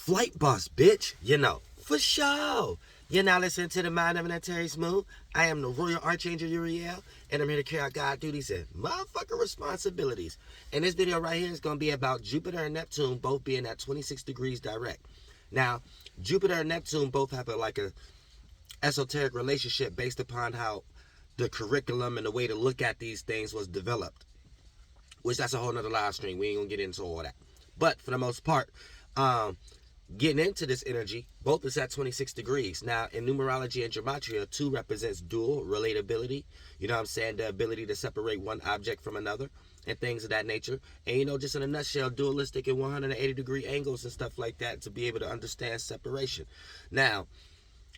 Flight boss, bitch. You know, for sure. You're now listening to the Mind of an Terry Smooth. I am the Royal Archangel Uriel, and I'm here to carry out God duties and motherfucking responsibilities. And this video right here is going to be about Jupiter and Neptune both being at 26 degrees direct. Now, Jupiter and Neptune both have a esoteric relationship based upon how the curriculum and the way to look at these things was developed. Which that's a whole nother live stream. We ain't going to get into all that. But for the most part, getting into this energy, both is at 26 degrees. Now, in numerology and gematria, 2 represents dual relatability. You know what I'm saying? The ability to separate one object from another and things of that nature. And, you know, just in a nutshell, dualistic and 180-degree angles and stuff like that to be able to understand separation. Now,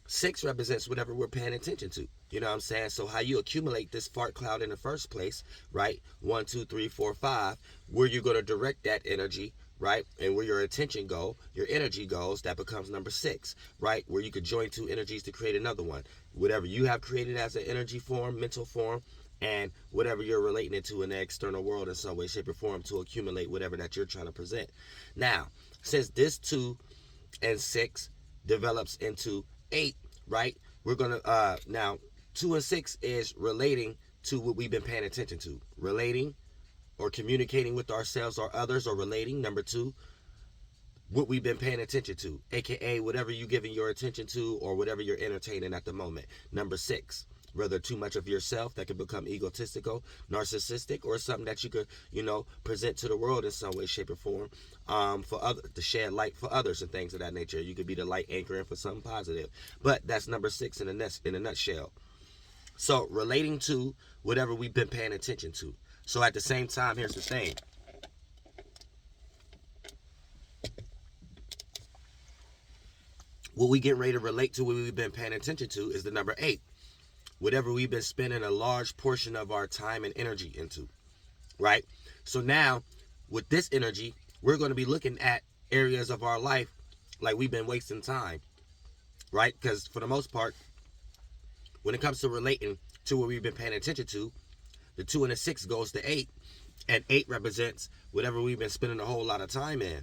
6 represents whatever we're paying attention to. You know what I'm saying? So how you accumulate this fart cloud in the first place, right? 1, 2, 3, 4, 5. Where you're going to direct that energy, right? And where your attention go, your energy goes, that becomes number 6, right? Where you could join 2 energies to create another one. Whatever you have created as an energy form, mental form, and whatever you're relating it to in the external world in some way, shape, or form to accumulate whatever that you're trying to present. Now, since this 2 and 6 develops into 8, right? We're going to, now, 2 and 6 is relating to what we've been paying attention to. Relating or communicating with ourselves or others, or relating. Number 2, what we've been paying attention to, aka whatever you're giving your attention to or whatever you're entertaining at the moment. Number 6, whether too much of yourself that could become egotistical, narcissistic, or something that you could, you know, present to the world in some way, shape, or form, for other, to shed light for others and things of that nature. You could be the light anchoring for something positive. But that's number 6 in a nutshell. So relating to whatever we've been paying attention to. So at the same time, here's the thing. What we get ready to relate to, what we've been paying attention to, is the number 8. Whatever we've been spending a large portion of our time and energy into, right? So now, with this energy, we're going to be looking at areas of our life like we've been wasting time, right? Because for the most part, when it comes to relating to what we've been paying attention to, the 2 and the 6 goes to 8, and 8 represents whatever we've been spending a whole lot of time in,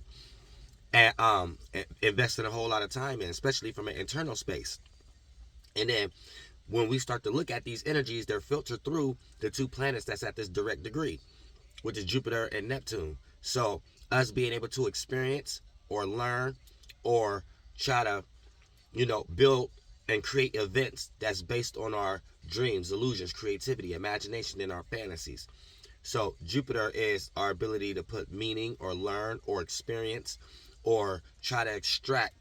and investing a whole lot of time in, especially from an internal space. And then when we start to look at these energies, they're filtered through the 2 planets that's at this direct degree, which is Jupiter and Neptune. So us being able to experience or learn or try to, you know, build and create events that's based on our dreams, illusions, creativity, imagination, and our fantasies. So Jupiter is our ability to put meaning or learn or experience or try to extract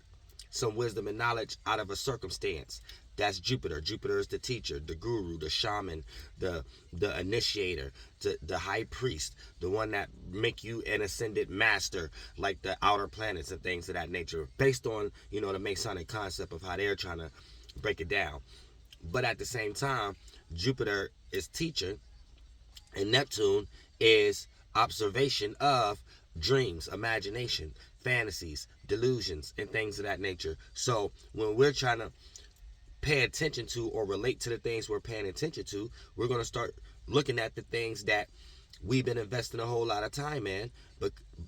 some wisdom and knowledge out of a circumstance. That's Jupiter. Jupiter is the teacher, the guru, the shaman, the initiator, the high priest, the one that make you an ascended master, like the outer planets and things of that nature, based on, you know, the Masonic concept of how they're trying to break it down. But at the same time, Jupiter is teacher, and Neptune is observation of dreams, imagination, fantasies, delusions, and things of that nature. So when we're trying to pay attention to or relate to the things we're paying attention to, we're going to start looking at the things that we've been investing a whole lot of time in.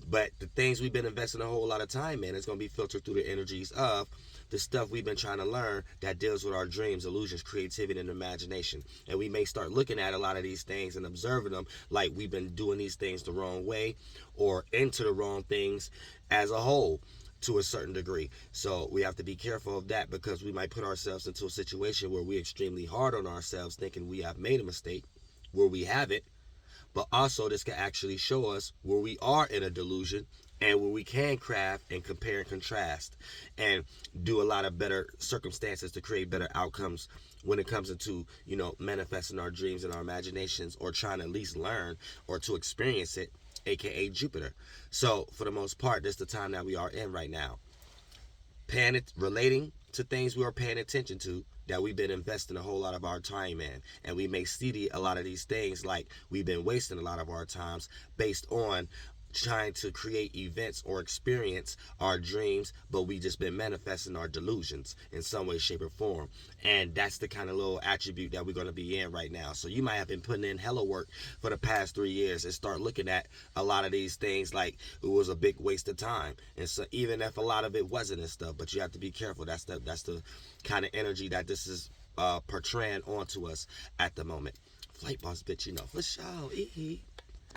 But the things we've been investing a whole lot of time in is going to be filtered through the energies of the stuff we've been trying to learn that deals with our dreams, illusions, creativity, and imagination. And we may start looking at a lot of these things and observing them like we've been doing these things the wrong way or into the wrong things as a whole to a certain degree. So we have to be careful of that, because we might put ourselves into a situation where we're extremely hard on ourselves thinking we have made a mistake where we haven't. But also this can actually show us where we are in a delusion and where we can craft and compare and contrast and do a lot of better circumstances to create better outcomes when it comes into, you know, manifesting our dreams and our imaginations, or trying to at least learn or to experience it, aka Jupiter. So for the most part, this is the time that we are in right now. Relating to things we are paying attention to that we've been investing a whole lot of our time in. And we may see a lot of these things like we've been wasting a lot of our times based on trying to create events or experience our dreams, but we just been manifesting our delusions in some way, shape, or form. And that's the kind of little attribute that we're going to be in right now. So you might have been putting in hella work for the past 3 years and start looking at a lot of these things like it was a big waste of time. And so even if a lot of it wasn't and stuff, but you have to be careful. That's the kind of energy that this is portraying onto us at the moment. Flight boss bitch, for sure.